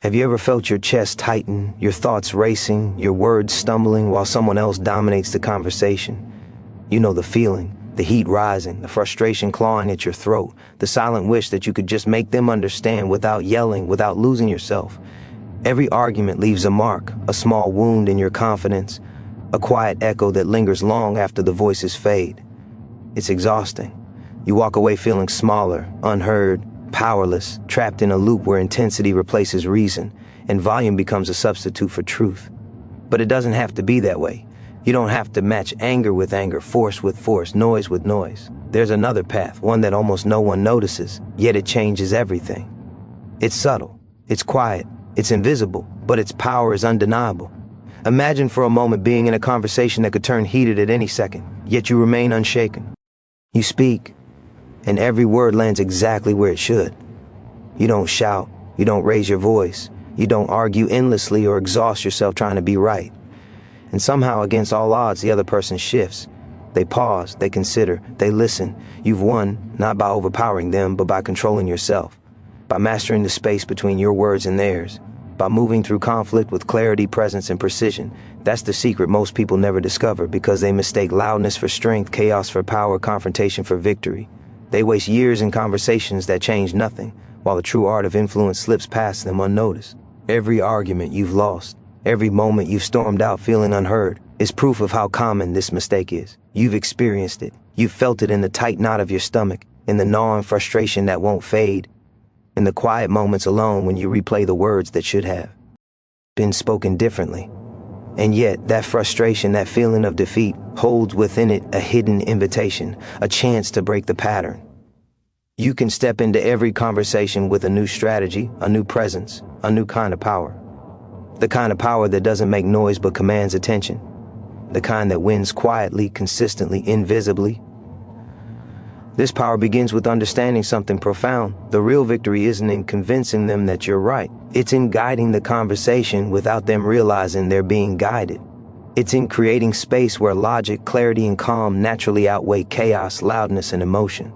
Have you ever felt your chest tighten, your thoughts racing, your words stumbling while someone else dominates the conversation? You know the feeling, the heat rising, the frustration clawing at your throat, the silent wish that you could just make them understand without yelling, without losing yourself. Every argument leaves a mark, a small wound in your confidence, a quiet echo that lingers long after the voices fade. It's exhausting. You walk away feeling smaller, unheard, powerless, trapped in a loop where intensity replaces reason, and volume becomes a substitute for truth. But it doesn't have to be that way. You don't have to match anger with anger, force with force, noise with noise. There's another path, one that almost no one notices, yet it changes everything. It's subtle, it's quiet, it's invisible, but its power is undeniable. Imagine for a moment being in a conversation that could turn heated at any second, yet you remain unshaken. You speak, and every word lands exactly where it should. You don't shout, you don't raise your voice, you don't argue endlessly or exhaust yourself trying to be right. And somehow, against all odds, the other person shifts. They pause, they consider, they listen. You've won, not by overpowering them, but by controlling yourself, by mastering the space between your words and theirs, by moving through conflict with clarity, presence, and precision. That's the secret most people never discover because they mistake loudness for strength, chaos for power, confrontation for victory. They waste years in conversations that change nothing, while the true art of influence slips past them unnoticed. Every argument you've lost, every moment you've stormed out feeling unheard, is proof of how common this mistake is. You've experienced it. You've felt it in the tight knot of your stomach, in the gnawing frustration that won't fade, in the quiet moments alone when you replay the words that should have been spoken differently. And yet, that frustration, that feeling of defeat, holds within it a hidden invitation, a chance to break the pattern. You can step into every conversation with a new strategy, a new presence, a new kind of power. The kind of power that doesn't make noise but commands attention. The kind that wins quietly, consistently, invisibly. This power begins with understanding something profound. The real victory isn't in convincing them that you're right. It's in guiding the conversation without them realizing they're being guided. It's in creating space where logic, clarity, and calm naturally outweigh chaos, loudness, and emotion.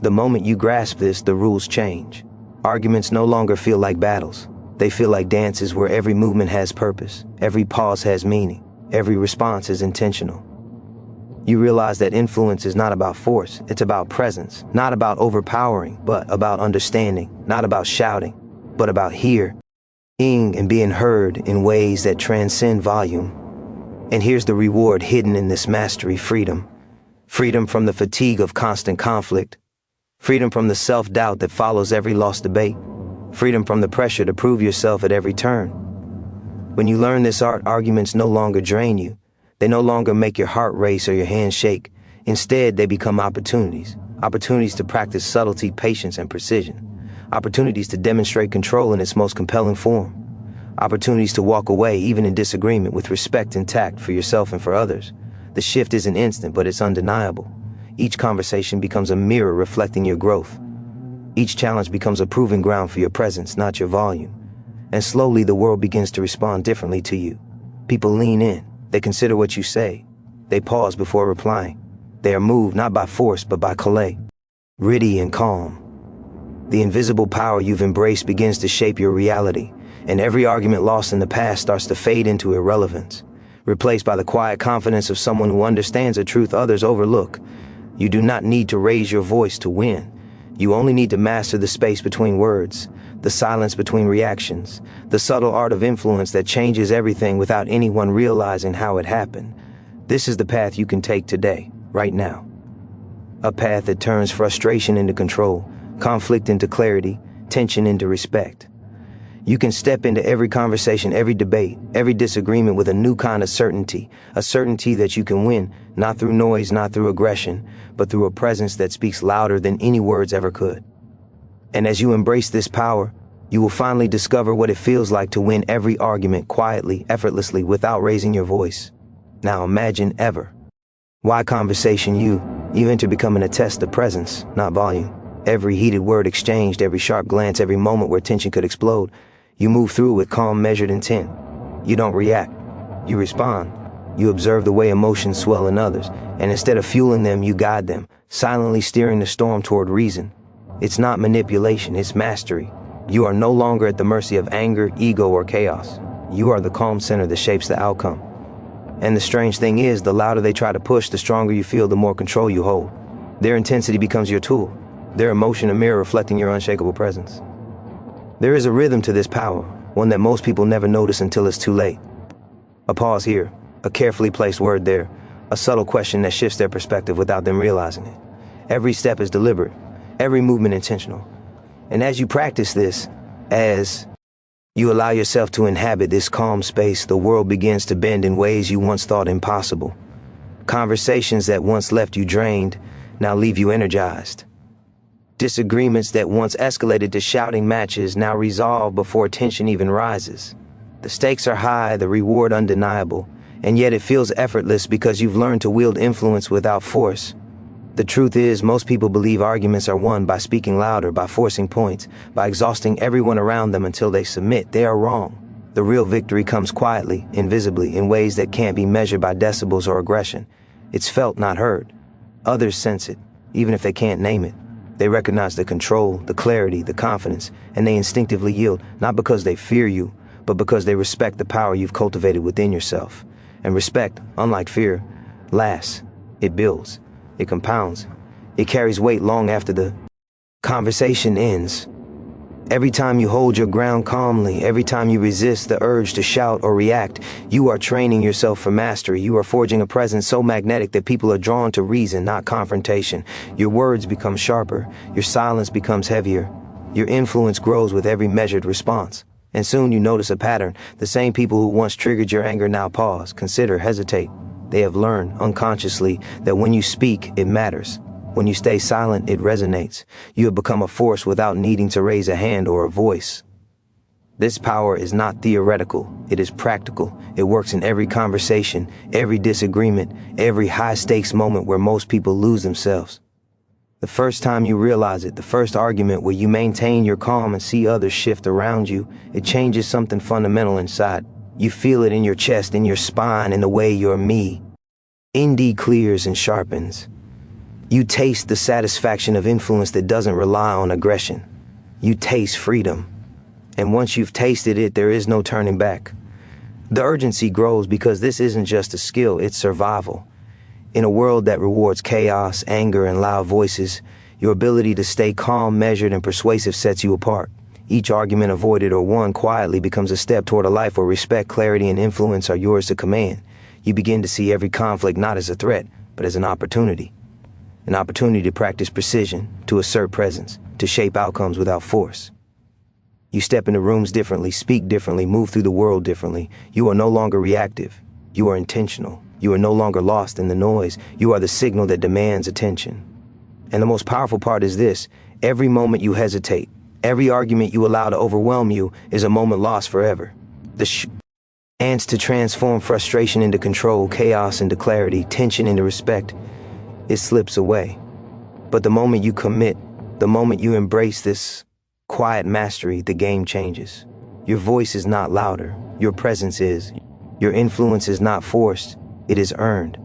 The moment you grasp this, the rules change. Arguments no longer feel like battles. They feel like dances where every movement has purpose, every pause has meaning, every response is intentional. You realize that influence is not about force, it's about presence, not about overpowering, but about understanding, not about shouting, but about hearing and being heard in ways that transcend volume. And here's the reward hidden in this mastery: freedom. Freedom from the fatigue of constant conflict. Freedom from the self-doubt that follows every lost debate. Freedom from the pressure to prove yourself at every turn. When you learn this art, arguments no longer drain you. They no longer make your heart race or your hands shake. Instead, they become opportunities. Opportunities to practice subtlety, patience, and precision. Opportunities to demonstrate control in its most compelling form. Opportunities to walk away, even in disagreement, with respect and tact for yourself and for others. The shift isn't instant, but it's undeniable. Each conversation becomes a mirror reflecting your growth. Each challenge becomes a proving ground for your presence, not your volume. And slowly, the world begins to respond differently to you. People lean in. They consider what you say. They pause before replying. They are moved not by force, but by clarity and calm. The invisible power you've embraced begins to shape your reality, and every argument lost in the past starts to fade into irrelevance, replaced by the quiet confidence of someone who understands a truth others overlook. You do not need to raise your voice to win. You only need to master the space between words, the silence between reactions, the subtle art of influence that changes everything without anyone realizing how it happened. This is the path you can take today, right now. A path that turns frustration into control, conflict into clarity, tension into respect. You can step into every conversation, every debate, every disagreement with a new kind of certainty, a certainty that you can win, not through noise, not through aggression, but through a presence that speaks louder than any words ever could. And as you embrace this power, you will finally discover what it feels like to win every argument quietly, effortlessly, without raising your voice. Now imagine ever. Why conversation you enter becoming a test of presence, not volume. Every heated word exchanged, every sharp glance, every moment where tension could explode. You move through with calm, measured intent. You don't react. You respond. You observe the way emotions swell in others, and instead of fueling them, you guide them, silently steering the storm toward reason. It's not manipulation, it's mastery. You are no longer at the mercy of anger, ego, or chaos. You are the calm center that shapes the outcome. And the strange thing is, the louder they try to push, the stronger you feel, the more control you hold. Their intensity becomes your tool, their emotion a mirror reflecting your unshakable presence. There is a rhythm to this power, one that most people never notice until it's too late. A pause here, a carefully placed word there, a subtle question that shifts their perspective without them realizing it. Every step is deliberate, every movement intentional. And as you practice this, as you allow yourself to inhabit this calm space, the world begins to bend in ways you once thought impossible. Conversations that once left you drained now leave you energized. Disagreements that once escalated to shouting matches now resolve before tension even rises. The stakes are high, the reward undeniable, and yet it feels effortless because you've learned to wield influence without force. The truth is, most people believe arguments are won by speaking louder, by forcing points, by exhausting everyone around them until they submit. They are wrong. The real victory comes quietly, invisibly, in ways that can't be measured by decibels or aggression. It's felt, not heard. Others sense it, even if they can't name it. They recognize the control, the clarity, the confidence, and they instinctively yield, not because they fear you, but because they respect the power you've cultivated within yourself. And respect, unlike fear, lasts. It builds. It compounds. It carries weight long after the conversation ends. Every time you hold your ground calmly, every time you resist the urge to shout or react, you are training yourself for mastery. You are forging a presence so magnetic that people are drawn to reason, not confrontation. Your words become sharper. Your silence becomes heavier. Your influence grows with every measured response. And soon you notice a pattern. The same people who once triggered your anger now pause, consider, hesitate. They have learned, unconsciously, that when you speak, it matters. When you stay silent, it resonates. You have become a force without needing to raise a hand or a voice. This power is not theoretical. It is practical. It works in every conversation, every disagreement, every high-stakes moment where most people lose themselves. The first time you realize it, the first argument where you maintain your calm and see others shift around you, it changes something fundamental inside. You feel it in your chest, in your spine, in the way your me indeed clears and sharpens. You taste the satisfaction of influence that doesn't rely on aggression. You taste freedom. And once you've tasted it, there is no turning back. The urgency grows because this isn't just a skill, it's survival. In a world that rewards chaos, anger, and loud voices, your ability to stay calm, measured, and persuasive sets you apart. Each argument avoided or won quietly becomes a step toward a life where respect, clarity, and influence are yours to command. You begin to see every conflict not as a threat, but as an opportunity. An opportunity to practice precision, to assert presence, to shape outcomes without force. You step into rooms differently, speak differently, move through the world differently. You are no longer reactive. You are intentional. You are no longer lost in the noise. You are the signal that demands attention. And the most powerful part is this: every moment you hesitate, every argument you allow to overwhelm you is a moment lost forever. The chance to transform frustration into control, chaos into clarity, tension into respect, it slips away. But the moment you commit, the moment you embrace this quiet mastery, the game changes. Your voice is not louder, your presence is. Your influence is not forced, it is earned.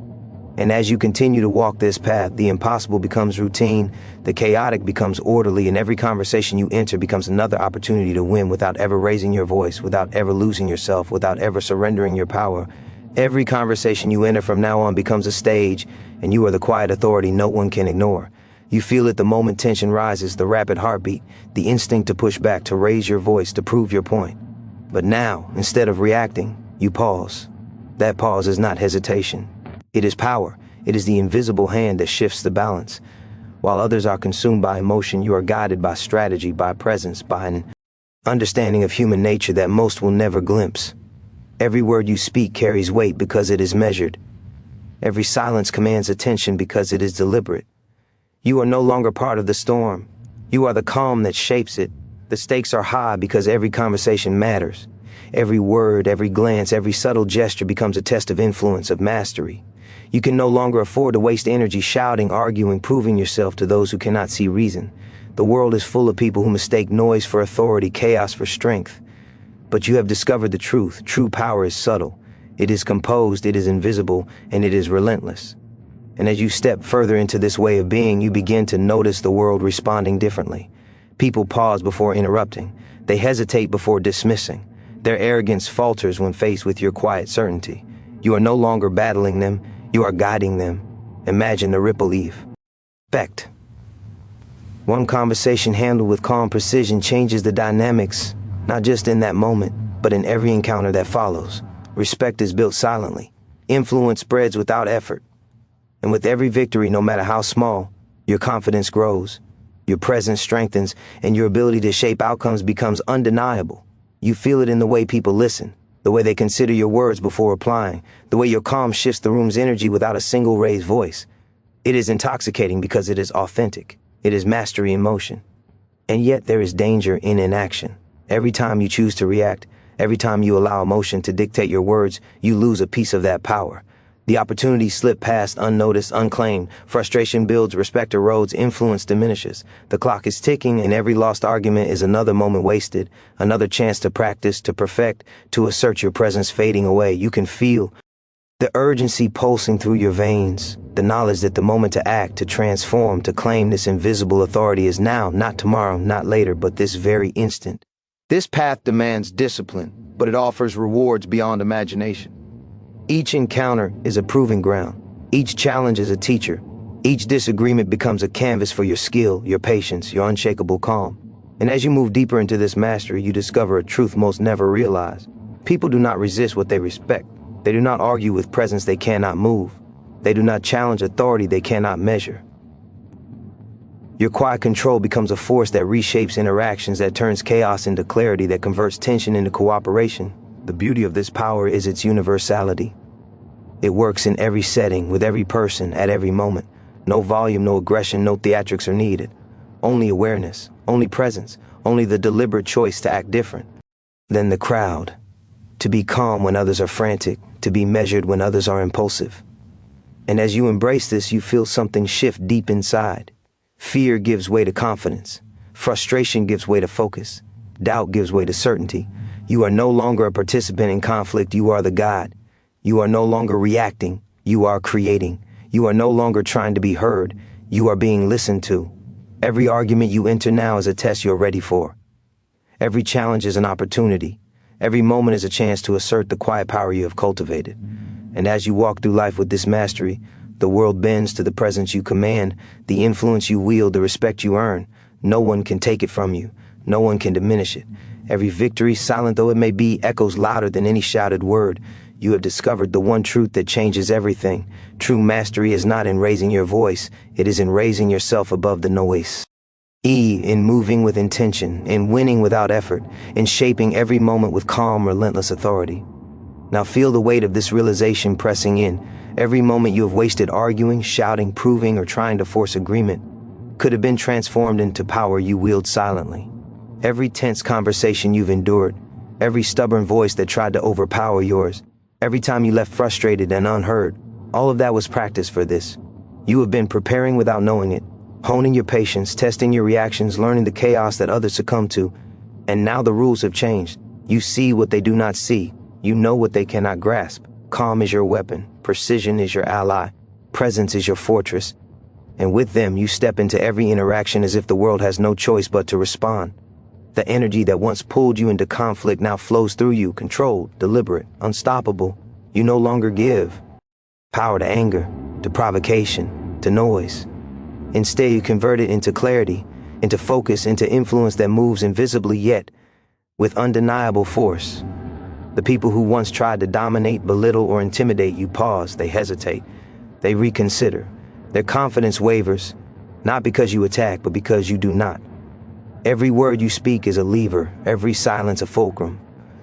And as you continue to walk this path, the impossible becomes routine, the chaotic becomes orderly, and every conversation you enter becomes another opportunity to win without ever raising your voice, without ever losing yourself, without ever surrendering your power. Every conversation you enter from now on becomes a stage, and you are the quiet authority no one can ignore. You feel it the moment tension rises, the rapid heartbeat, the instinct to push back, to raise your voice, to prove your point. But now, instead of reacting, you pause. That pause is not hesitation. It is power. It is the invisible hand that shifts the balance. While others are consumed by emotion, you are guided by strategy, by presence, by an understanding of human nature that most will never glimpse. Every word you speak carries weight because it is measured. Every silence commands attention because it is deliberate. You are no longer part of the storm. You are the calm that shapes it. The stakes are high because every conversation matters. Every word, every glance, every subtle gesture becomes a test of influence, of mastery. You can no longer afford to waste energy shouting, arguing, proving yourself to those who cannot see reason. The world is full of people who mistake noise for authority, chaos for strength. But you have discovered the truth. True power is subtle. It is composed, it is invisible, and it is relentless. And as you step further into this way of being, you begin to notice the world responding differently. People pause before interrupting. They hesitate before dismissing. Their arrogance falters when faced with your quiet certainty. You are no longer battling them, you are guiding them. Imagine the ripple effect. One conversation handled with calm precision changes the dynamics, not just in that moment, but in every encounter that follows. Respect is built silently. Influence spreads without effort. And with every victory, no matter how small, your confidence grows. Your presence strengthens, and your ability to shape outcomes becomes undeniable. You feel it in the way people listen, the way they consider your words before replying, the way your calm shifts the room's energy without a single raised voice. It is intoxicating because it is authentic. It is mastery in motion. And yet there is danger in inaction. Every time you choose to react, every time you allow emotion to dictate your words, you lose a piece of that power. The opportunities slip past unnoticed, unclaimed. Frustration builds, respect erodes, influence diminishes. The clock is ticking, and every lost argument is another moment wasted, another chance to practice, to perfect, to assert your presence fading away. You can feel the urgency pulsing through your veins, the knowledge that the moment to act, to transform, to claim this invisible authority is now, not tomorrow, not later, but this very instant. This path demands discipline, but it offers rewards beyond imagination. Each encounter is a proving ground. Each challenge is a teacher. Each disagreement becomes a canvas for your skill, your patience, your unshakable calm. And as you move deeper into this mastery, you discover a truth most never realized. People do not resist what they respect. They do not argue with presence they cannot move. They do not challenge authority they cannot measure. Your quiet control becomes a force that reshapes interactions, that turns chaos into clarity, that converts tension into cooperation. The beauty of this power is its universality. It works in every setting, with every person, at every moment. No volume, no aggression, no theatrics are needed. Only awareness, only presence, only the deliberate choice to act different than the crowd. To be calm when others are frantic, to be measured when others are impulsive. And as you embrace this, you feel something shift deep inside. Fear gives way to confidence. Frustration gives way to focus. Doubt gives way to certainty. You are no longer a participant in conflict, you are the God. You are no longer reacting, you are creating. You are no longer trying to be heard, you are being listened to. Every argument you enter now is a test you're ready for. Every challenge is an opportunity. Every moment is a chance to assert the quiet power you have cultivated. And as you walk through life with this mastery, the world bends to the presence you command, the influence you wield, the respect you earn. No one can take it from you. No one can diminish it. Every victory, silent though it may be, echoes louder than any shouted word. You have discovered the one truth that changes everything. True mastery is not in raising your voice, it is in raising yourself above the noise. In moving with intention, in winning without effort, in shaping every moment with calm, relentless authority. Now feel the weight of this realization pressing in. Every moment you have wasted arguing, shouting, proving, or trying to force agreement could have been transformed into power you wield silently. Every tense conversation you've endured, every stubborn voice that tried to overpower yours, every time you left frustrated and unheard, all of that was practice for this. You have been preparing without knowing it, honing your patience, testing your reactions, learning the chaos that others succumb to. And now the rules have changed. You see what they do not see. You know what they cannot grasp. Calm is your weapon. Precision is your ally. Presence is your fortress. And with them, you step into every interaction as if the world has no choice but to respond. The energy that once pulled you into conflict now flows through you, controlled, deliberate, unstoppable. You no longer give power to anger, to provocation, to noise. Instead, you convert it into clarity, into focus, into influence that moves invisibly yet with undeniable force. The people who once tried to dominate, belittle, or intimidate you pause, they hesitate, they reconsider. Their confidence wavers, not because you attack, but because you do not. Every word you speak is a lever, every silence a fulcrum.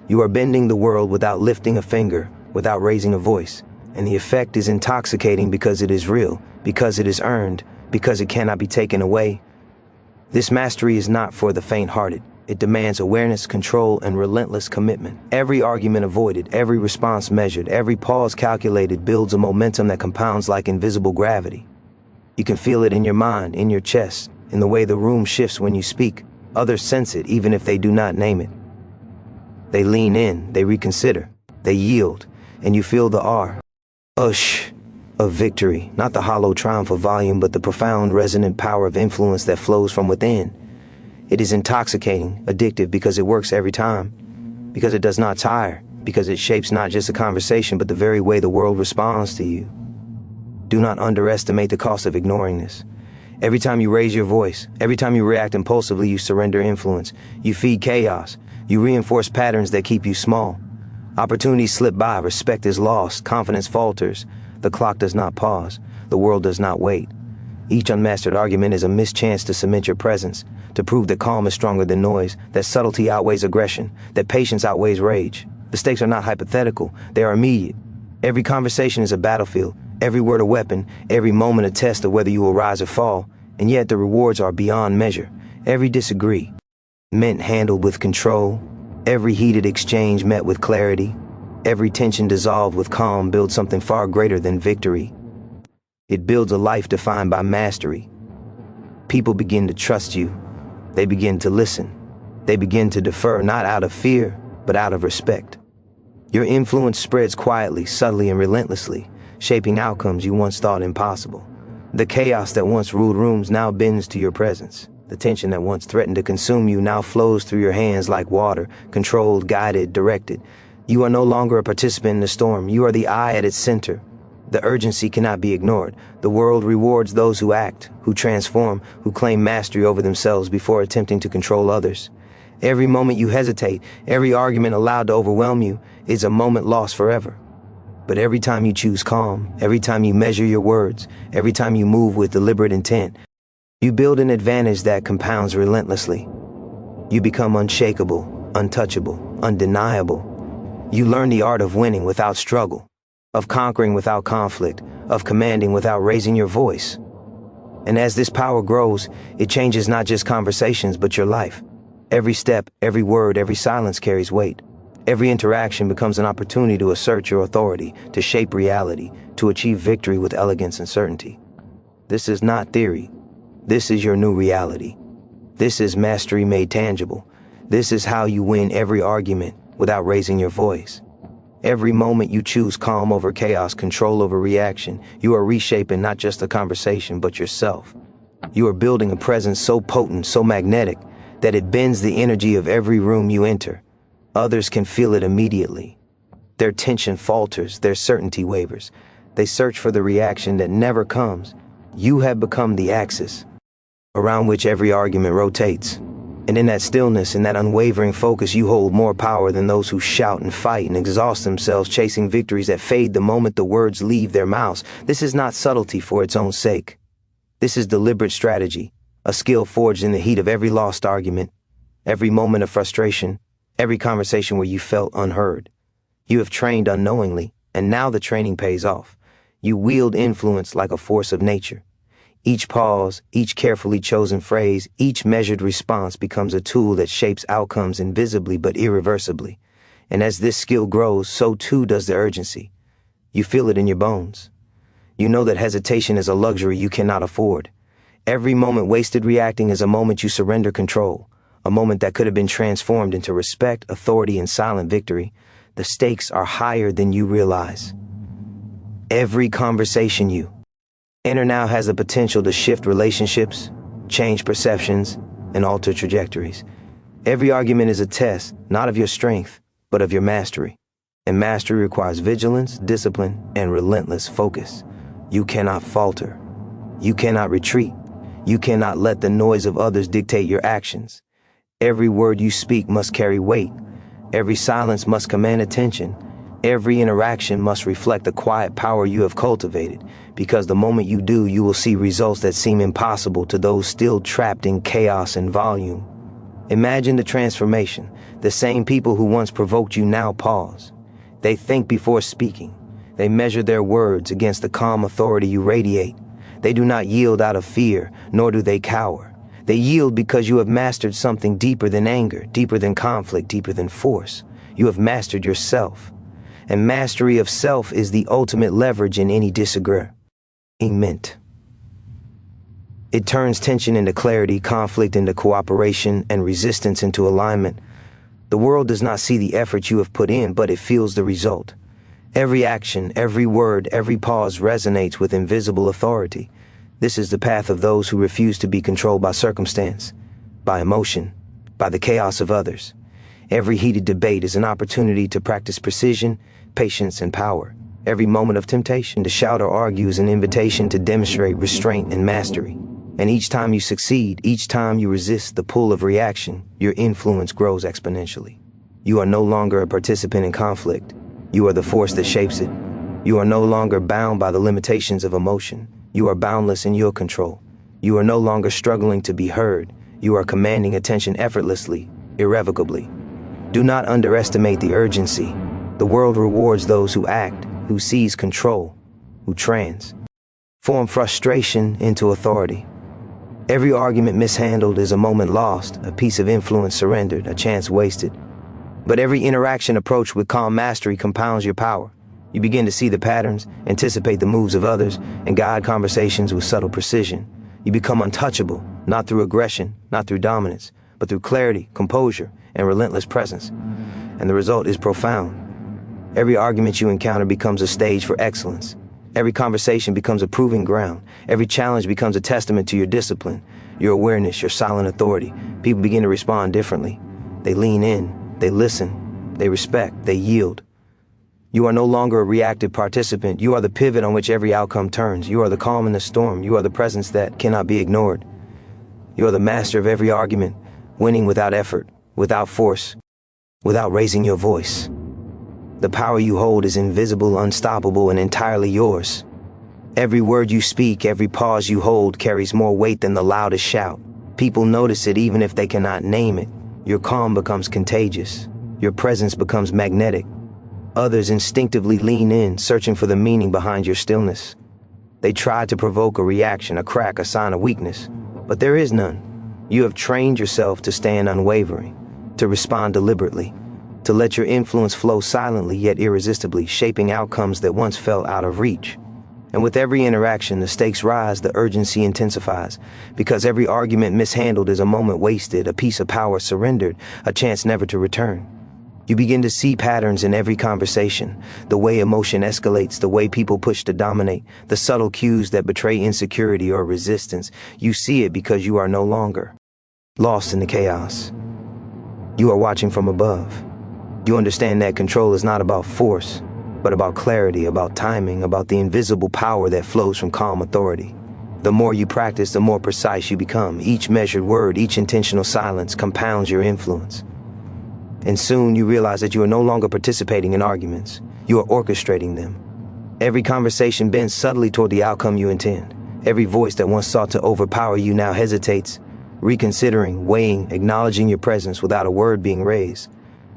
You are bending the world without lifting a finger, without raising a voice. And the effect is intoxicating because it is real, because it is earned, because it cannot be taken away. This mastery is not for the faint-hearted. It demands awareness, control, and relentless commitment. Every argument avoided, every response measured, every pause calculated builds a momentum that compounds like invisible gravity. You can feel it in your mind, in your chest, in the way the room shifts when you speak. Others sense it, even if they do not name it. They lean in, they reconsider, they yield, and you feel the ush of victory, not the hollow triumph of volume, but the profound resonant power of influence that flows from within. It is intoxicating, addictive because it works every time, because it does not tire, because it shapes not just a conversation but the very way the world responds to you. Do not underestimate the cost of ignoring this. Every time you raise your voice, every time you react impulsively, you surrender influence. You feed chaos. You reinforce patterns that keep you small. Opportunities slip by, respect is lost, confidence falters. The clock does not pause. The world does not wait. Each unmastered argument is a missed chance to cement your presence, to prove that calm is stronger than noise, that subtlety outweighs aggression, that patience outweighs rage. The stakes are not hypothetical, they are immediate. Every conversation is a battlefield, every word a weapon, every moment a test of whether you will rise or fall, and yet the rewards are beyond measure. Every disagree, meant handled with control, every heated exchange met with clarity, every tension dissolved with calm builds something far greater than victory. It builds a life defined by mastery. People begin to trust you. They begin to listen. They begin to defer, not out of fear, but out of respect. Your influence spreads quietly, subtly, and relentlessly, shaping outcomes you once thought impossible. The chaos that once ruled rooms now bends to your presence. The tension that once threatened to consume you now flows through your hands like water, controlled, guided, directed. You are no longer a participant in the storm. You are the eye at its center. The urgency cannot be ignored. The world rewards those who act, who transform, who claim mastery over themselves before attempting to control others. Every moment you hesitate, every argument allowed to overwhelm you, is a moment lost forever. But every time you choose calm, every time you measure your words, every time you move with deliberate intent, you build an advantage that compounds relentlessly. You become unshakable, untouchable, undeniable. You learn the art of winning without struggle, of conquering without conflict, of commanding without raising your voice. And as this power grows, it changes not just conversations, but your life. Every step, every word, every silence carries weight. Every interaction becomes an opportunity to assert your authority, to shape reality, to achieve victory with elegance and certainty. This is not theory. This is your new reality. This is mastery made tangible. This is how you win every argument without raising your voice. Every moment you choose calm over chaos, control over reaction, you are reshaping not just a conversation, but yourself. You are building a presence so potent, so magnetic, that it bends the energy of every room you enter. Others can feel it immediately. Their tension falters, their certainty wavers. They search for the reaction that never comes. You have become the axis around which every argument rotates. And in that stillness, in that unwavering focus, you hold more power than those who shout and fight and exhaust themselves chasing victories that fade the moment the words leave their mouths. This is not subtlety for its own sake. This is deliberate strategy, a skill forged in the heat of every lost argument, every moment of frustration, every conversation where you felt unheard. You have trained unknowingly, and now the training pays off. You wield influence like a force of nature. Each pause, each carefully chosen phrase, each measured response becomes a tool that shapes outcomes invisibly but irreversibly. And as this skill grows, so too does the urgency. You feel it in your bones. You know that hesitation is a luxury you cannot afford. Every moment wasted reacting is a moment you surrender control, a moment that could have been transformed into respect, authority, and silent victory. The stakes are higher than you realize. Every conversation you enter now has the potential to shift relationships, change perceptions, and alter trajectories. Every argument is a test, not of your strength, but of your mastery. And mastery requires vigilance, discipline, and relentless focus. You cannot falter. You cannot retreat. You cannot let the noise of others dictate your actions. Every word you speak must carry weight. Every silence must command attention. Every interaction must reflect the quiet power you have cultivated, because the moment you do, you will see results that seem impossible to those still trapped in chaos and volume. Imagine the transformation. The same people who once provoked you now pause. They think before speaking. They measure their words against the calm authority you radiate. They do not yield out of fear, nor do they cower. They yield because you have mastered something deeper than anger, deeper than conflict, deeper than force. You have mastered yourself. And mastery of self is the ultimate leverage in any disagreement. It turns tension into clarity, conflict into cooperation, and resistance into alignment. The world does not see the effort you have put in, but it feels the result. Every action, every word, every pause resonates with invisible authority. This is the path of those who refuse to be controlled by circumstance. by emotion, by the chaos of others. Every heated debate is an opportunity to practice precision, patience, and power. Every moment of temptation to shout or argue is an invitation to demonstrate restraint and mastery. And each time you succeed, each time you resist the pull of reaction, your influence grows exponentially. You are no longer a participant in conflict. You are the force that shapes it. You are no longer bound by the limitations of emotion. You are boundless in your control. You are no longer struggling to be heard. You are commanding attention effortlessly, irrevocably. Do not underestimate the urgency. The world rewards those who act, who seize control, who transform frustration into authority. Every argument mishandled is a moment lost, a piece of influence surrendered, a chance wasted. But every interaction approached with calm mastery compounds your power. You begin to see the patterns, anticipate the moves of others, and guide conversations with subtle precision. You become untouchable, not through aggression, not through dominance, but through clarity, composure, and relentless presence. And the result is profound. Every argument you encounter becomes a stage for excellence. Every conversation becomes a proving ground. Every challenge becomes a testament to your discipline, your awareness, your silent authority. People begin to respond differently. They lean in, they listen, they respect, they yield. You are no longer a reactive participant. You are the pivot on which every outcome turns. You are the calm in the storm. You are the presence that cannot be ignored. You are the master of every argument, winning without effort, without force, without raising your voice. The power you hold is invisible, unstoppable, and entirely yours. Every word you speak, every pause you hold carries more weight than the loudest shout. People notice it even if they cannot name it. Your calm becomes contagious. Your presence becomes magnetic. Others instinctively lean in, searching for the meaning behind your stillness. They try to provoke a reaction, a crack, a sign of weakness, but there is none. You have trained yourself to stand unwavering, to respond deliberately, to let your influence flow silently yet irresistibly, shaping outcomes that once felt out of reach. And with every interaction, the stakes rise, the urgency intensifies, because every argument mishandled is a moment wasted, a piece of power surrendered, a chance never to return. You begin to see patterns in every conversation, the way emotion escalates, the way people push to dominate, the subtle cues that betray insecurity or resistance. You see it because you are no longer lost in the chaos. You are watching from above. You understand that control is not about force, but about clarity, about timing, about the invisible power that flows from calm authority. The more you practice, the more precise you become. Each measured word, each intentional silence compounds your influence. And soon you realize that you are no longer participating in arguments. You are orchestrating them. Every conversation bends subtly toward the outcome you intend. Every voice that once sought to overpower you now hesitates, reconsidering, weighing, acknowledging your presence without a word being raised.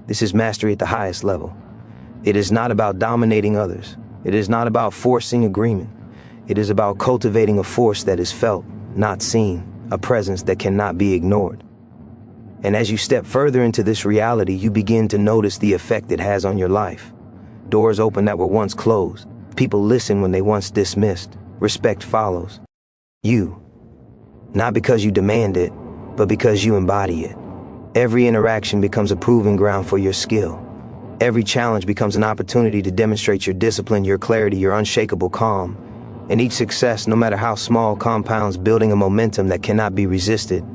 This is mastery at the highest level. It is not about dominating others. It is not about forcing agreement. It is about cultivating a force that is felt, not seen, a presence that cannot be ignored. And as you step further into this reality, you begin to notice the effect it has on your life. Doors open that were once closed. People listen when they once dismissed. Respect follows. You. Not because you demand it, but because you embody it. Every interaction becomes a proving ground for your skill. Every challenge becomes an opportunity to demonstrate your discipline, your clarity, your unshakable calm. And each success, no matter how small, compounds, building a momentum that cannot be resisted.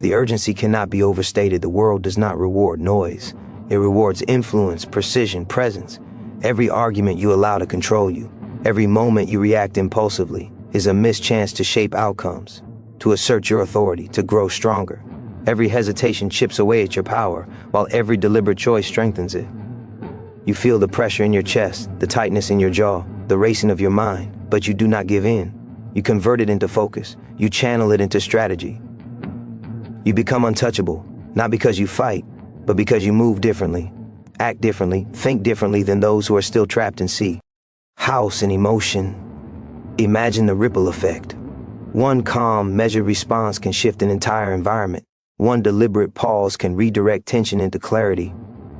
The urgency cannot be overstated. The world does not reward noise. It rewards influence, precision, presence. Every argument you allow to control you, every moment you react impulsively, is a missed chance to shape outcomes, to assert your authority, to grow stronger. Every hesitation chips away at your power, while every deliberate choice strengthens it. You feel the pressure in your chest, the tightness in your jaw, the racing of your mind, but you do not give in. You convert it into focus. You channel it into strategy. You become untouchable, not because you fight, but because you move differently, act differently, think differently than those who are still trapped in sea. House in emotion. Imagine the ripple effect. One calm, measured response can shift an entire environment. One deliberate pause can redirect tension into clarity.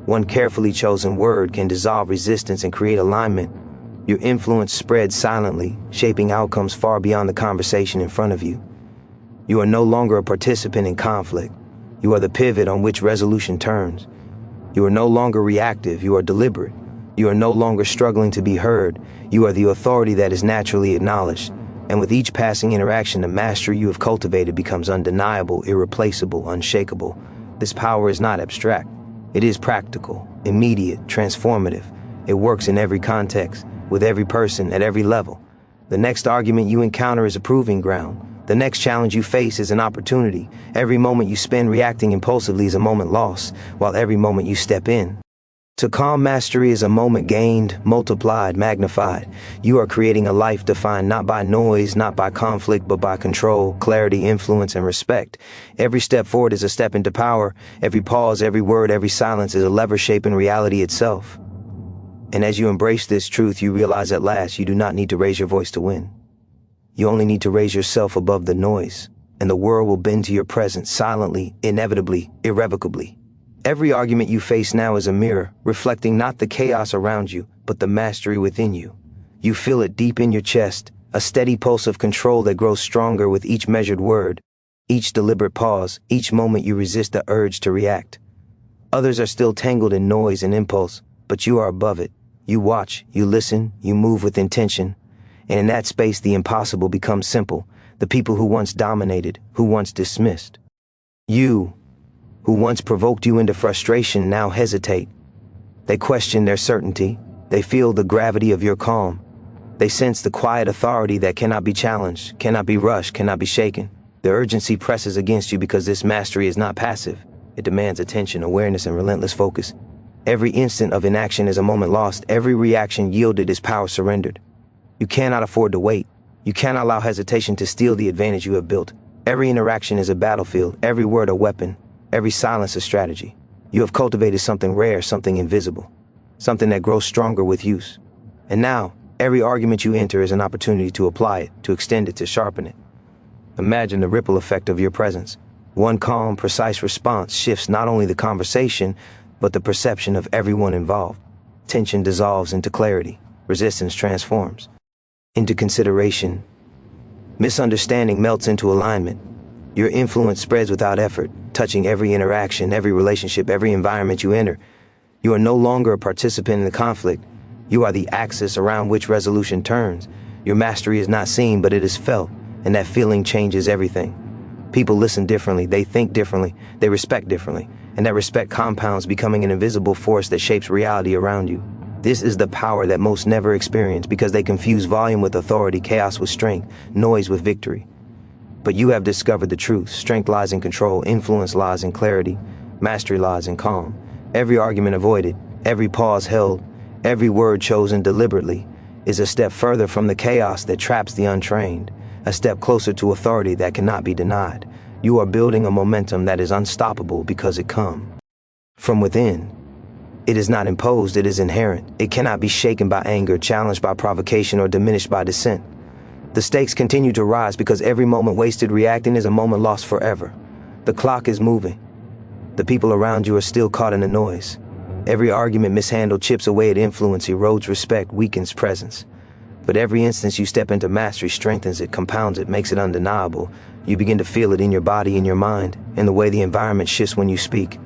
One carefully chosen word can dissolve resistance and create alignment. Your influence spreads silently, shaping outcomes far beyond the conversation in front of you. You are no longer a participant in conflict. You are the pivot on which resolution turns. You are no longer reactive. You are deliberate. You are no longer struggling to be heard. You are the authority that is naturally acknowledged. And with each passing interaction, the mastery you have cultivated becomes undeniable, irreplaceable, unshakable. This power is not abstract. It is practical, immediate, transformative. It works in every context, with every person, at every level. The next argument you encounter is a proving ground. The next challenge you face is an opportunity. Every moment you spend reacting impulsively is a moment lost, while every moment you step in to calm mastery is a moment gained, multiplied, magnified. You are creating a life defined not by noise, not by conflict, but by control, clarity, influence, and respect. Every step forward is a step into power. Every pause, every word, every silence is a lever shaping reality itself. And as you embrace this truth, you realize at last you do not need to raise your voice to win. You only need to raise yourself above the noise, and the world will bend to your presence silently, inevitably, irrevocably. Every argument you face now is a mirror, reflecting not the chaos around you, but the mastery within you. You feel it deep in your chest, a steady pulse of control that grows stronger with each measured word, each deliberate pause, each moment you resist the urge to react. Others are still tangled in noise and impulse, but you are above it. You watch, you listen, you move with intention. And in that space, the impossible becomes simple. The people who once dominated, who once dismissed. You, who once provoked you into frustration, now hesitate. They question their certainty. They feel the gravity of your calm. They sense the quiet authority that cannot be challenged, cannot be rushed, cannot be shaken. The urgency presses against you because this mastery is not passive. It demands attention, awareness, and relentless focus. Every instant of inaction is a moment lost. Every reaction yielded is power surrendered. You cannot afford to wait. You cannot allow hesitation to steal the advantage you have built. Every interaction is a battlefield, every word a weapon, every silence a strategy. You have cultivated something rare, something invisible, something that grows stronger with use. And now, every argument you enter is an opportunity to apply it, to extend it, to sharpen it. Imagine the ripple effect of your presence. One calm, precise response shifts not only the conversation, but the perception of everyone involved. Tension dissolves into clarity. Resistance transforms into consideration. Misunderstanding melts into alignment. Your influence spreads without effort, touching every interaction, every relationship, every environment you enter. You are no longer a participant in the conflict. You are the axis around which resolution turns. Your mastery is not seen, but it is felt, and that feeling changes everything. People listen differently, they think differently, they respect differently, and that respect compounds, becoming an invisible force that shapes reality around you. This is the power that most never experience because they confuse volume with authority, chaos with strength, noise with victory. But you have discovered the truth. Strength lies in control, influence lies in clarity, mastery lies in calm. Every argument avoided, every pause held, every word chosen deliberately is a step further from the chaos that traps the untrained, a step closer to authority that cannot be denied. You are building a momentum that is unstoppable because it comes from within. It is not imposed, it is inherent. It cannot be shaken by anger, challenged by provocation, or diminished by dissent. The stakes continue to rise because every moment wasted reacting is a moment lost forever. The clock is moving. The people around you are still caught in the noise. Every argument mishandled chips away at influence, erodes respect, weakens presence. But every instance you step into mastery strengthens it, compounds it, makes it undeniable. You begin to feel it in your body, in your mind, in the way the environment shifts when you speak.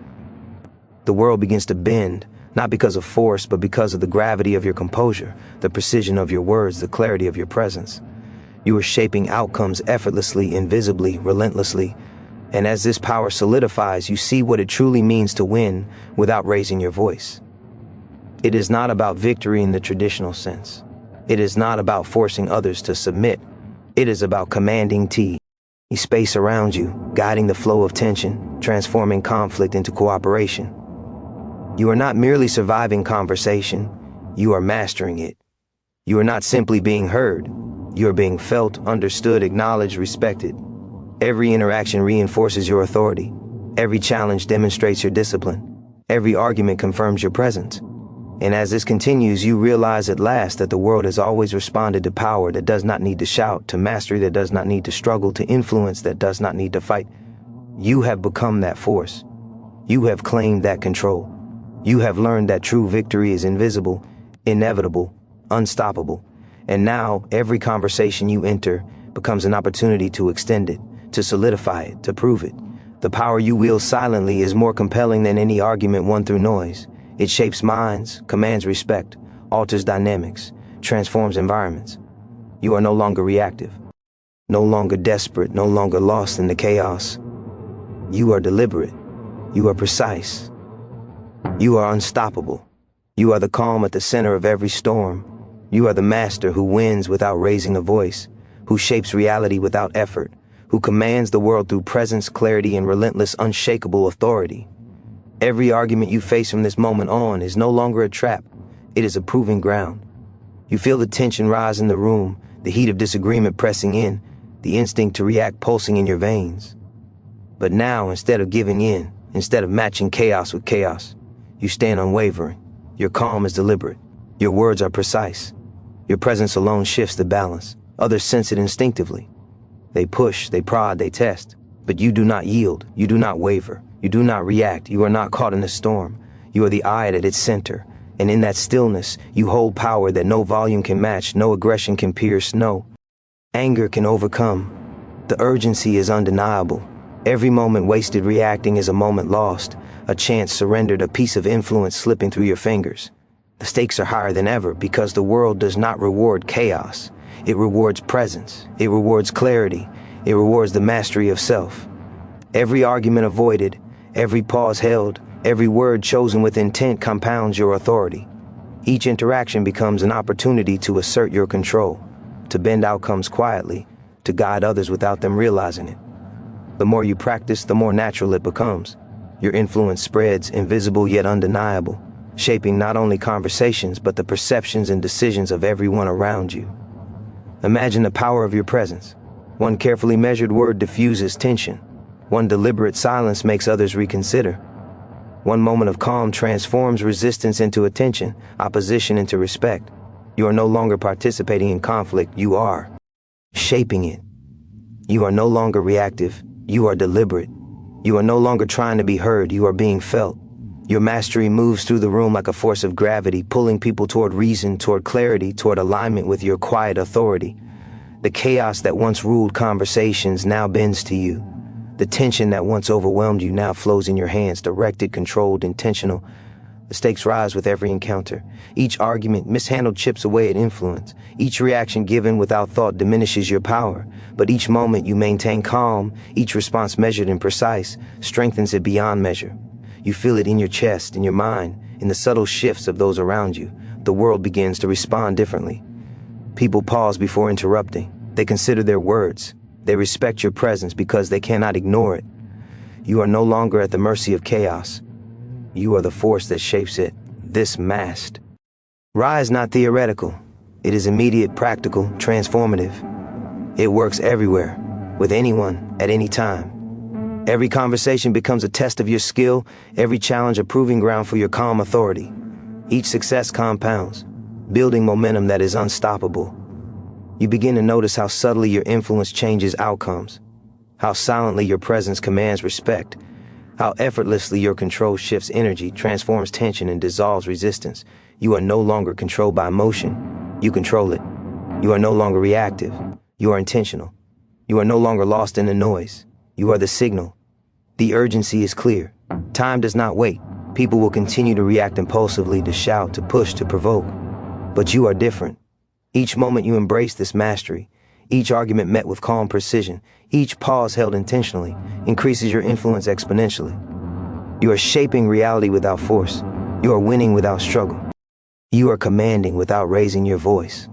The world begins to bend, not because of force, but because of the gravity of your composure, the precision of your words, the clarity of your presence. You are shaping outcomes effortlessly, invisibly, relentlessly. And as this power solidifies, you see what it truly means to win without raising your voice. It is not about victory in the traditional sense. It is not about forcing others to submit. It is about commanding space around you, guiding the flow of tension, transforming conflict into cooperation. You are not merely surviving conversation, you are mastering it. You are not simply being heard, you are being felt, understood, acknowledged, respected. Every interaction reinforces your authority. Every challenge demonstrates your discipline. Every argument confirms your presence. And as this continues, you realize at last that the world has always responded to power that does not need to shout, to mastery that does not need to struggle, to influence that does not need to fight. You have become that force. You have claimed that control. You have learned that true victory is invisible, inevitable, unstoppable. And now, every conversation you enter becomes an opportunity to extend it, to solidify it, to prove it. The power you wield silently is more compelling than any argument won through noise. It shapes minds, commands respect, alters dynamics, transforms environments. You are no longer reactive. No longer desperate, no longer lost in the chaos. You are deliberate. You are precise. You are unstoppable. You are the calm at the center of every storm. You are the master who wins without raising a voice, who shapes reality without effort, who commands the world through presence, clarity, and relentless, unshakable authority. Every argument you face from this moment on is no longer a trap. It is a proving ground. You feel the tension rise in the room, the heat of disagreement pressing in, the instinct to react pulsing in your veins. But now, instead of giving in, instead of matching chaos with chaos, you stand unwavering. Your calm is deliberate. Your words are precise. Your presence alone shifts the balance. Others sense it instinctively. They push, they prod, they test. But you do not yield. You do not waver. You do not react. You are not caught in the storm. You are the eye at its center. And in that stillness, you hold power that no volume can match, no aggression can pierce, no anger can overcome. The urgency is undeniable. Every moment wasted reacting is a moment lost, a chance surrendered, a piece of influence slipping through your fingers. The stakes are higher than ever because the world does not reward chaos. It rewards presence. It rewards clarity. It rewards the mastery of self. Every argument avoided, every pause held, every word chosen with intent compounds your authority. Each interaction becomes an opportunity to assert your control, to bend outcomes quietly, to guide others without them realizing it. The more you practice, the more natural it becomes. Your influence spreads, invisible yet undeniable, shaping not only conversations but the perceptions and decisions of everyone around you. Imagine the power of your presence. One carefully measured word diffuses tension. One deliberate silence makes others reconsider. One moment of calm transforms resistance into attention, opposition into respect. You are no longer participating in conflict, you are shaping it. You are no longer reactive, you are deliberate. You are no longer trying to be heard, you are being felt. Your mastery moves through the room like a force of gravity, pulling people toward reason, toward clarity, toward alignment with your quiet authority. The chaos that once ruled conversations now bends to you. The tension that once overwhelmed you now flows in your hands, directed, controlled, intentional. The stakes rise with every encounter. Each argument mishandled chips away at influence. Each reaction given without thought diminishes your power. But each moment you maintain calm, each response measured and precise, strengthens it beyond measure. You feel it in your chest, in your mind, in the subtle shifts of those around you. The world begins to respond differently. People pause before interrupting. They consider their words. They respect your presence because they cannot ignore it. You are no longer at the mercy of chaos. You are the force that shapes it, this mast. Rise not theoretical. It is immediate, practical, transformative. It works everywhere, with anyone, at any time. Every conversation becomes a test of your skill, every challenge a proving ground for your calm authority. Each success compounds, building momentum that is unstoppable. You begin to notice how subtly your influence changes outcomes, how silently your presence commands respect, how effortlessly your control shifts energy, transforms tension, and dissolves resistance. You are no longer controlled by emotion. You control it. You are no longer reactive. You are intentional. You are no longer lost in the noise. You are the signal. The urgency is clear. Time does not wait. People will continue to react impulsively, to shout, to push, to provoke. But you are different. Each moment you embrace this mastery, each argument met with calm precision, each pause held intentionally, increases your influence exponentially. You are shaping reality without force. You are winning without struggle. You are commanding without raising your voice.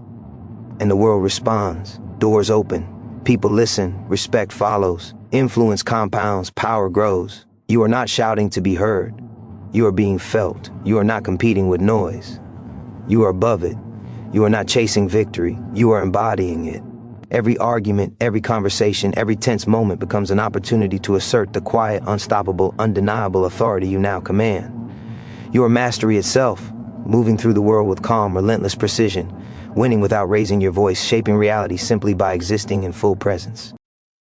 And the world responds. Doors open. People listen. Respect follows. Influence compounds. Power grows. You are not shouting to be heard. You are being felt. You are not competing with noise. You are above it. You are not chasing victory. You are embodying it. Every argument, every conversation, every tense moment becomes an opportunity to assert the quiet, unstoppable, undeniable authority you now command. You are mastery itself, moving through the world with calm, relentless precision, winning without raising your voice, shaping reality simply by existing in full presence.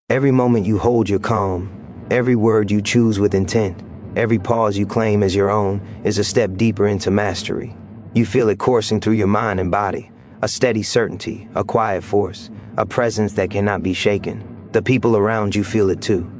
Every moment you hold your calm, every word you choose with intent, every pause you claim as your own is a step deeper into mastery. You feel it coursing through your mind and body, a steady certainty, a quiet force, a presence that cannot be shaken. The people around you feel it too.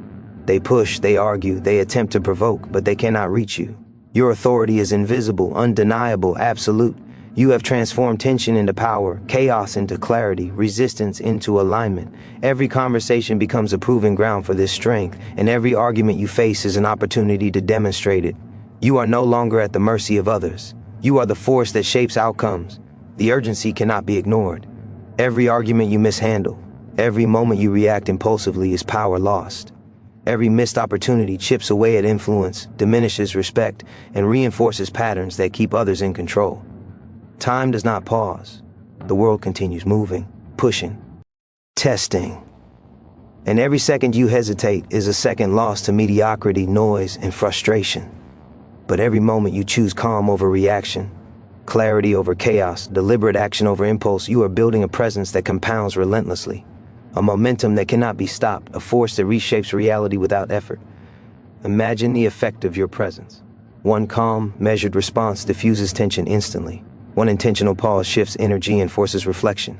They push, they argue, they attempt to provoke, but they cannot reach you. Your authority is invisible, undeniable, absolute. You have transformed tension into power, chaos into clarity, resistance into alignment. Every conversation becomes a proving ground for this strength, and every argument you face is an opportunity to demonstrate it. You are no longer at the mercy of others. You are the force that shapes outcomes. The urgency cannot be ignored. Every argument you mishandle, every moment you react impulsively is power lost. Every missed opportunity chips away at influence, diminishes respect, and reinforces patterns that keep others in control. Time does not pause. The world continues moving, pushing, testing. And every second you hesitate is a second lost to mediocrity, noise, and frustration. But every moment you choose calm over reaction, clarity over chaos, deliberate action over impulse, you are building a presence that compounds relentlessly. A momentum that cannot be stopped, a force that reshapes reality without effort. Imagine the effect of your presence. One calm, measured response diffuses tension instantly. One intentional pause shifts energy and forces reflection.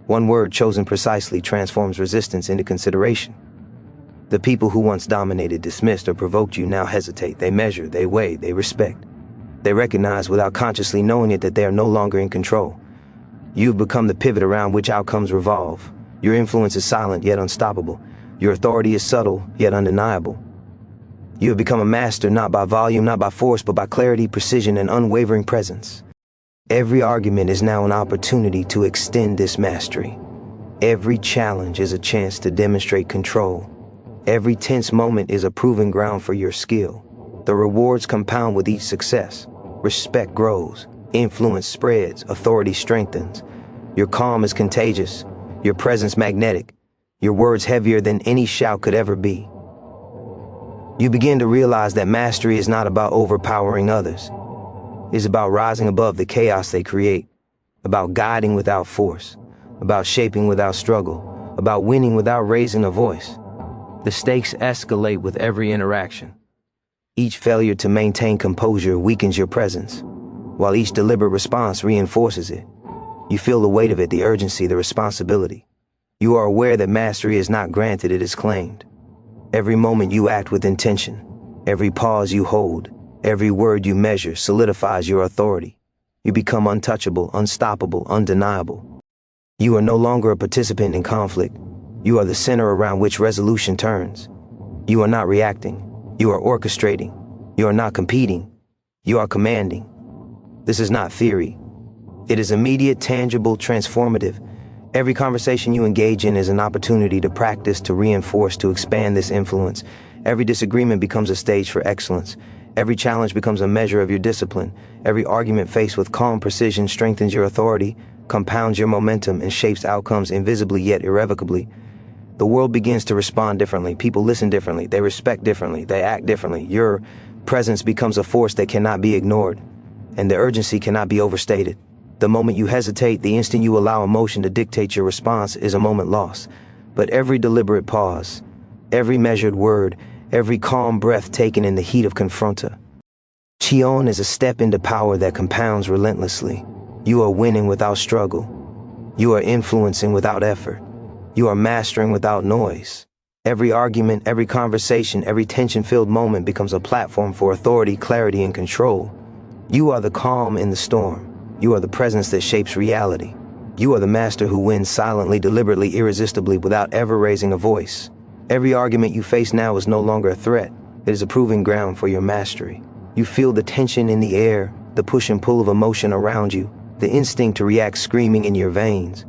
One word chosen precisely transforms resistance into consideration. The people who once dominated, dismissed, or provoked you now hesitate. They measure, they weigh, they respect. They recognize without consciously knowing it that they are no longer in control. You've become the pivot around which outcomes revolve. Your influence is silent yet unstoppable. Your authority is subtle yet undeniable. You have become a master not by volume, not by force, but by clarity, precision, and unwavering presence. Every argument is now an opportunity to extend this mastery. Every challenge is a chance to demonstrate control. Every tense moment is a proving ground for your skill. The rewards compound with each success. Respect grows, influence spreads, authority strengthens. Your calm is contagious, your presence magnetic, your words heavier than any shout could ever be. You begin to realize that mastery is not about overpowering others. It's about rising above the chaos they create, about guiding without force, about shaping without struggle, about winning without raising a voice. The stakes escalate with every interaction. Each failure to maintain composure weakens your presence, while each deliberate response reinforces it. You feel the weight of it, the urgency, the responsibility. You are aware that mastery is not granted, it is claimed. Every moment you act with intention, every pause you hold, every word you measure solidifies your authority. You become untouchable, unstoppable, undeniable. You are no longer a participant in conflict. You are the center around which resolution turns. You are not reacting. You are orchestrating. You are not competing. You are commanding. This is not theory. It is immediate, tangible, transformative. Every conversation you engage in is an opportunity to practice, to reinforce, to expand this influence. Every disagreement becomes a stage for excellence. Every challenge becomes a measure of your discipline. Every argument faced with calm precision strengthens your authority, compounds your momentum, and shapes outcomes invisibly yet irrevocably. The world begins to respond differently. People listen differently. They respect differently. They act differently. Your presence becomes a force that cannot be ignored, and the urgency cannot be overstated. The moment you hesitate, the instant you allow emotion to dictate your response, is a moment lost. But every deliberate pause, every measured word, every calm breath taken in the heat of confronta. Chion is a step into power that compounds relentlessly. You are winning without struggle. You are influencing without effort. You are mastering without noise. Every argument, every conversation, every tension-filled moment becomes a platform for authority, clarity, and control. You are the calm in the storm. You are the presence that shapes reality. You are the master who wins silently, deliberately, irresistibly, without ever raising a voice. Every argument you face now is no longer a threat. It is a proving ground for your mastery. You feel the tension in the air, the push and pull of emotion around you, the instinct to react screaming in your veins.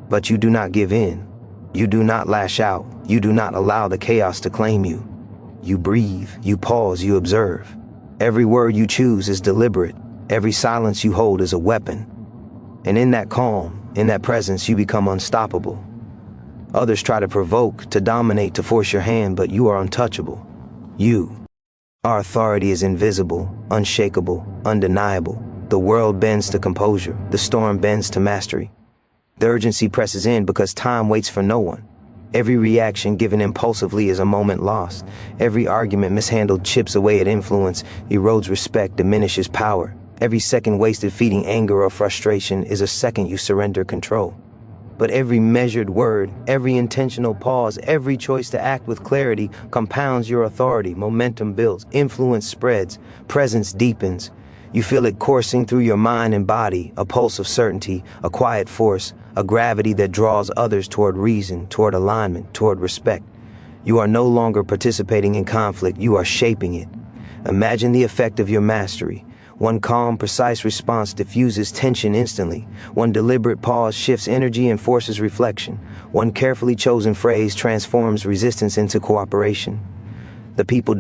But you do not give in. You do not lash out. You do not allow the chaos to claim you. You breathe, you pause, you observe. Every word you choose is deliberate. Every silence you hold is a weapon. And in that calm, in that presence, you become unstoppable. Others try to provoke, to dominate, to force your hand, but you are untouchable. Our authority is invisible, unshakable, undeniable. The world bends to composure. The storm bends to mastery. The urgency presses in because time waits for no one. Every reaction given impulsively is a moment lost. Every argument mishandled chips away at influence, erodes respect, diminishes power. Every second wasted feeding anger or frustration is a second you surrender control. But every measured word, every intentional pause, every choice to act with clarity compounds your authority. Momentum builds, influence spreads, presence deepens. You feel it coursing through your mind and body, a pulse of certainty, a quiet force, a gravity that draws others toward reason, toward alignment, toward respect. You are no longer participating in conflict, you are shaping it. Imagine the effect of your mastery. One calm, precise response diffuses tension instantly. One deliberate pause shifts energy and forces reflection. One carefully chosen phrase transforms resistance into cooperation. The people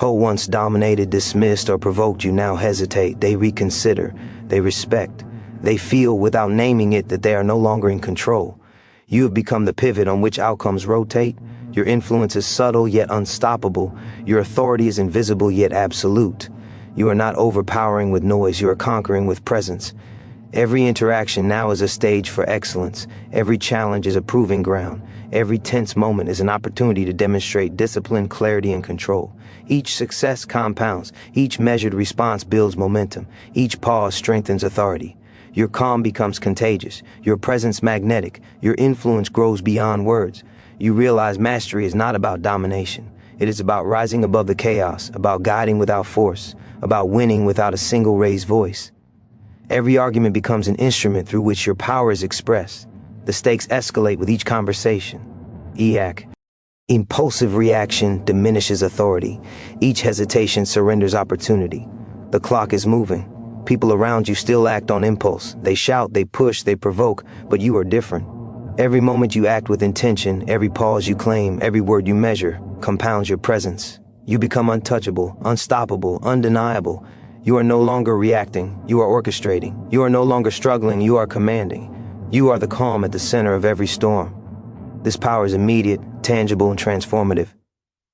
who once dominated, dismissed, or provoked you now hesitate. They reconsider. They respect. They feel, without naming it, that they are no longer in control. You have become the pivot on which outcomes rotate. Your influence is subtle yet unstoppable. Your authority is invisible yet absolute. You are not overpowering with noise, you are conquering with presence. Every interaction now is a stage for excellence. Every challenge is a proving ground. Every tense moment is an opportunity to demonstrate discipline, clarity, and control. Each success compounds. Each measured response builds momentum. Each pause strengthens authority. Your calm becomes contagious. Your presence magnetic. Your influence grows beyond words. You realize mastery is not about domination. It is about rising above the chaos, about guiding without force, about winning without a single raised voice. Every argument becomes an instrument through which your power is expressed. The stakes escalate with each conversation. EAC. Impulsive reaction diminishes authority. Each hesitation surrenders opportunity. The clock is moving. People around you still act on impulse. They shout, they push, they provoke, but you are different. Every moment you act with intention, every pause you claim, every word you measure, compounds your presence. You become untouchable, unstoppable, undeniable. You are no longer reacting, you are orchestrating. You are no longer struggling, you are commanding. You are the calm at the center of every storm. This power is immediate, tangible, and transformative.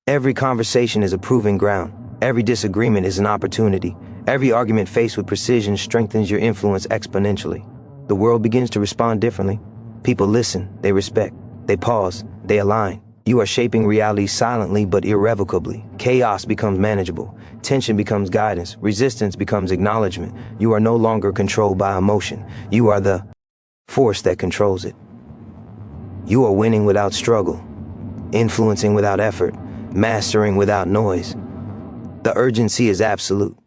Every conversation is a proving ground. Every disagreement is an opportunity. Every argument faced with precision strengthens your influence exponentially. The world begins to respond differently. People listen, they respect, they pause, they align. You are shaping reality silently but irrevocably. Chaos becomes manageable. Tension becomes guidance. Resistance becomes acknowledgement. You are no longer controlled by emotion. You are the force that controls it. You are winning without struggle, influencing without effort, mastering without noise. The urgency is absolute.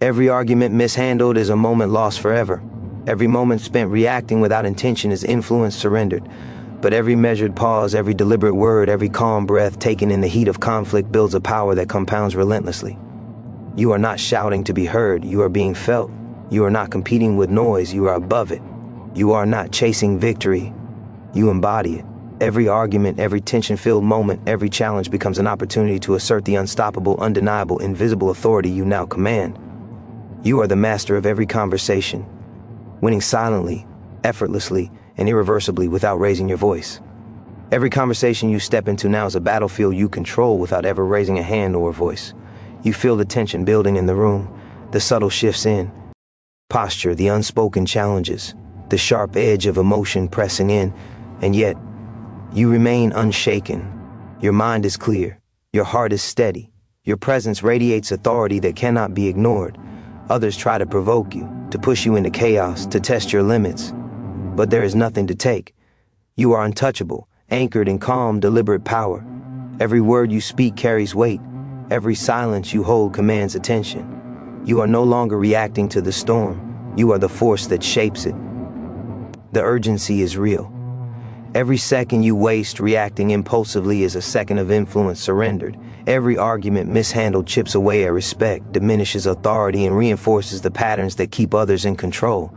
Every argument mishandled is a moment lost forever. Every moment spent reacting without intention is influence surrendered. But every measured pause, every deliberate word, every calm breath taken in the heat of conflict builds a power that compounds relentlessly. You are not shouting to be heard, you are being felt. You are not competing with noise, you are above it. You are not chasing victory, you embody it. Every argument, every tension-filled moment, every challenge becomes an opportunity to assert the unstoppable, undeniable, invisible authority you now command. You are the master of every conversation, winning silently, effortlessly, and irreversibly without raising your voice. Every conversation you step into now is a battlefield you control without ever raising a hand or a voice. You feel the tension building in the room, the subtle shifts in posture, the unspoken challenges, the sharp edge of emotion pressing in, and yet you remain unshaken. Your mind is clear, your heart is steady, your presence radiates authority that cannot be ignored. Others try to provoke you, to push you into chaos, to test your limits. But there is nothing to take. You are untouchable, anchored in calm, deliberate power. Every word you speak carries weight. Every silence you hold commands attention. You are no longer reacting to the storm. You are the force that shapes it. The urgency is real. Every second you waste reacting impulsively is a second of influence surrendered. Every argument mishandled chips away at respect, diminishes authority, and reinforces the patterns that keep others in control.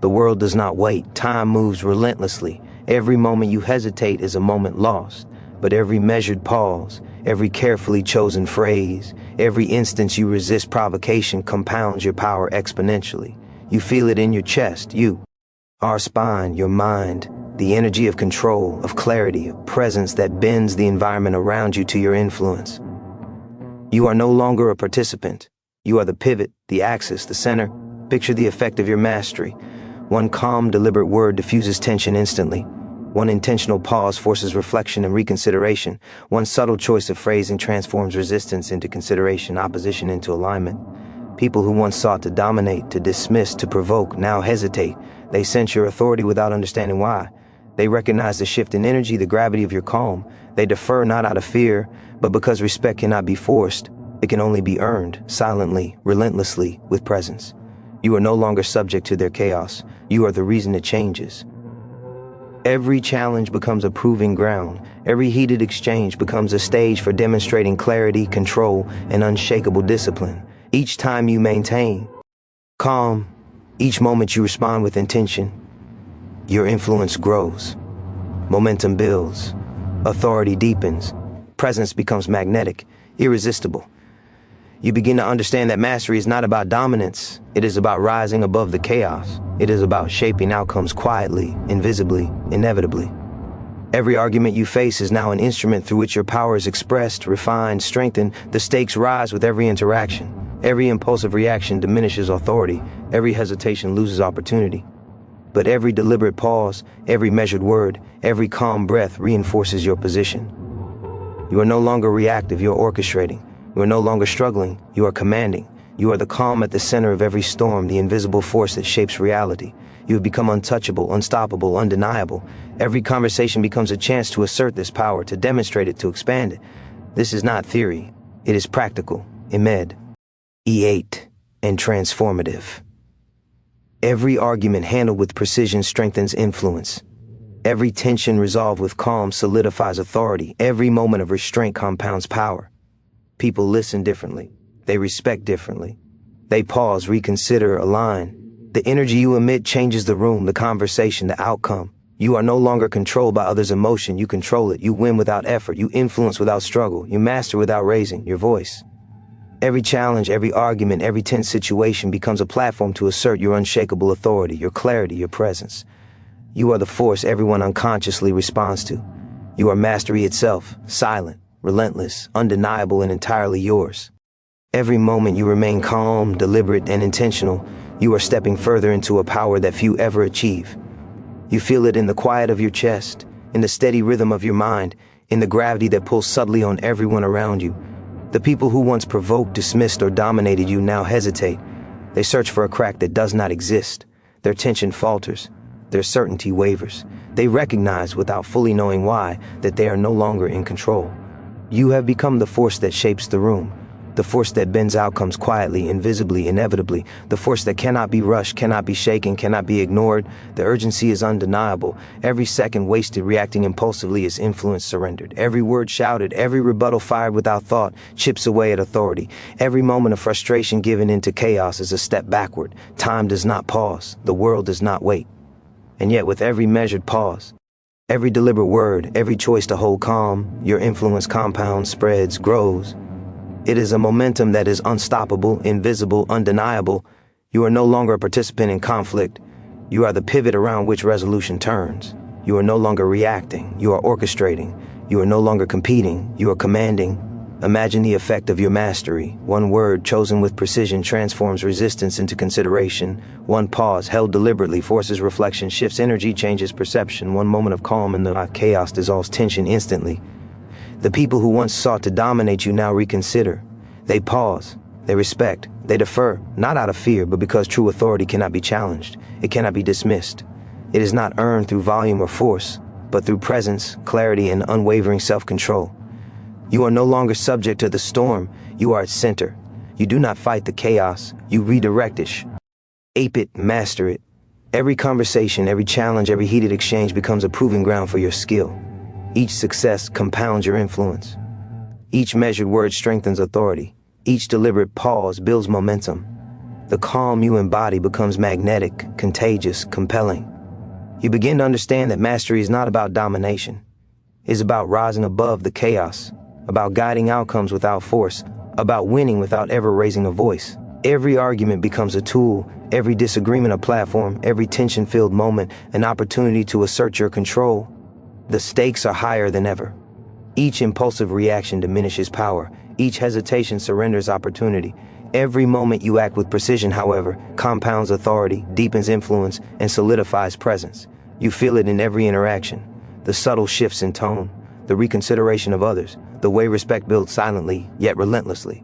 The world does not wait. Time moves relentlessly. Every moment you hesitate is a moment lost. But every measured pause, every carefully chosen phrase, every instance you resist provocation compounds your power exponentially. You feel it in your chest. You, our spine, your mind, the energy of control, of clarity, of presence that bends the environment around you to your influence. You are no longer a participant. You are the pivot, the axis, the center. Picture the effect of your mastery. One calm, deliberate word diffuses tension instantly. One intentional pause forces reflection and reconsideration. One subtle choice of phrasing transforms resistance into consideration, opposition into alignment. People who once sought to dominate, to dismiss, to provoke, now hesitate. They sense your authority without understanding why. They recognize the shift in energy, the gravity of your calm. They defer not out of fear, but because respect cannot be forced. It can only be earned, silently, relentlessly, with presence. You are no longer subject to their chaos. You are the reason it changes. Every challenge becomes a proving ground. Every heated exchange becomes a stage for demonstrating clarity, control, and unshakable discipline. Each time you maintain calm, each moment you respond with intention, your influence grows. Momentum builds. Authority deepens. Presence becomes magnetic, irresistible. You begin to understand that mastery is not about dominance. It is about rising above the chaos. It is about shaping outcomes quietly, invisibly, inevitably. Every argument you face is now an instrument through which your power is expressed, refined, strengthened. The stakes rise with every interaction. Every impulsive reaction diminishes authority. Every hesitation loses opportunity. But every deliberate pause, every measured word, every calm breath reinforces your position. You are no longer reactive, you are orchestrating. You are no longer struggling, you are commanding. You are the calm at the center of every storm, the invisible force that shapes reality. You have become untouchable, unstoppable, undeniable. Every conversation becomes a chance to assert this power, to demonstrate it, to expand it. This is not theory. It is practical, E8, and transformative. Every argument handled with precision strengthens influence. Every tension resolved with calm solidifies authority. Every moment of restraint compounds power. People listen differently. They respect differently. They pause, reconsider, align. The energy you emit changes the room, the conversation, the outcome. You are no longer controlled by others' emotion. You control it. You win without effort. You influence without struggle. You master without raising your voice. Every challenge, every argument, every tense situation becomes a platform to assert your unshakable authority, your clarity, your presence. You are the force everyone unconsciously responds to. You are mastery itself, silent, relentless, undeniable, and entirely yours. Every moment you remain calm, deliberate, and intentional, you are stepping further into a power that few ever achieve. You feel it in the quiet of your chest, in the steady rhythm of your mind, in the gravity that pulls subtly on everyone around you. The people who once provoked, dismissed, or dominated you now hesitate. They search for a crack that does not exist. Their tension falters. Their certainty wavers. They recognize, without fully knowing why, that they are no longer in control. You have become the force that shapes the room. The force that bends outcomes quietly, invisibly, inevitably. The force that cannot be rushed, cannot be shaken, cannot be ignored. The urgency is undeniable. Every second wasted reacting impulsively is influence surrendered. Every word shouted, every rebuttal fired without thought, chips away at authority. Every moment of frustration given into chaos is a step backward. Time does not pause. The world does not wait. And yet with every measured pause, every deliberate word, every choice to hold calm, your influence compounds, spreads, grows. It is a momentum that is unstoppable, invisible, undeniable. You are no longer a participant in conflict. You are the pivot around which resolution turns. You are no longer reacting. You are orchestrating. You are no longer competing. You are commanding. Imagine the effect of your mastery. One word chosen with precision transforms resistance into consideration. One pause held deliberately forces reflection, shifts energy, changes perception. One moment of calm in the chaos dissolves tension instantly. The people who once sought to dominate you now reconsider. They pause, they respect, they defer, not out of fear, but because true authority cannot be challenged. It cannot be dismissed. It is not earned through volume or force, but through presence, clarity, and unwavering self-control. You are no longer subject to the storm. You are its center. You do not fight the chaos. You redirect it. Ape it, master it. Every conversation, every challenge, every heated exchange becomes a proving ground for your skill. Each success compounds your influence. Each measured word strengthens authority. Each deliberate pause builds momentum. The calm you embody becomes magnetic, contagious, compelling. You begin to understand that mastery is not about domination. It is about rising above the chaos, about guiding outcomes without force, about winning without ever raising a voice. Every argument becomes a tool, every disagreement a platform, every tension-filled moment an opportunity to assert your control. The stakes are higher than ever. Each impulsive reaction diminishes power. Each hesitation surrenders opportunity. Every moment you act with precision, however, compounds authority, deepens influence, and solidifies presence. You feel it in every interaction. The subtle shifts in tone, the reconsideration of others, the way respect builds silently, yet relentlessly.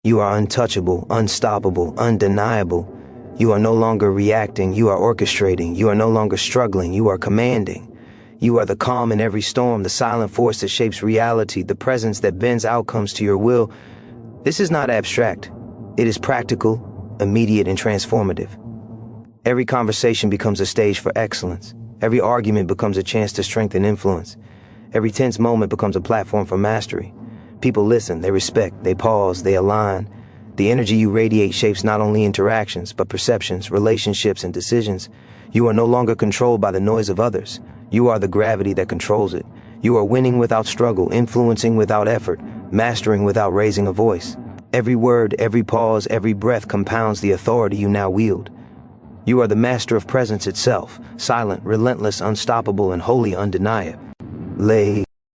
You are untouchable, unstoppable, undeniable. You are no longer reacting, you are orchestrating. You are no longer struggling, you are commanding. You are the calm in every storm, the silent force that shapes reality, the presence that bends outcomes to your will. This is not abstract. It is practical, immediate, and transformative. Every conversation becomes a stage for excellence. Every argument becomes a chance to strengthen influence. Every tense moment becomes a platform for mastery. People listen, they respect, they pause, they align. The energy you radiate shapes not only interactions, but perceptions, relationships, and decisions. You are no longer controlled by the noise of others. You are the gravity that controls it. You are winning without struggle, influencing without effort, mastering without raising a voice. Every word, every pause, every breath compounds the authority you now wield. You are the master of presence itself, silent, relentless, unstoppable, and wholly undeniable.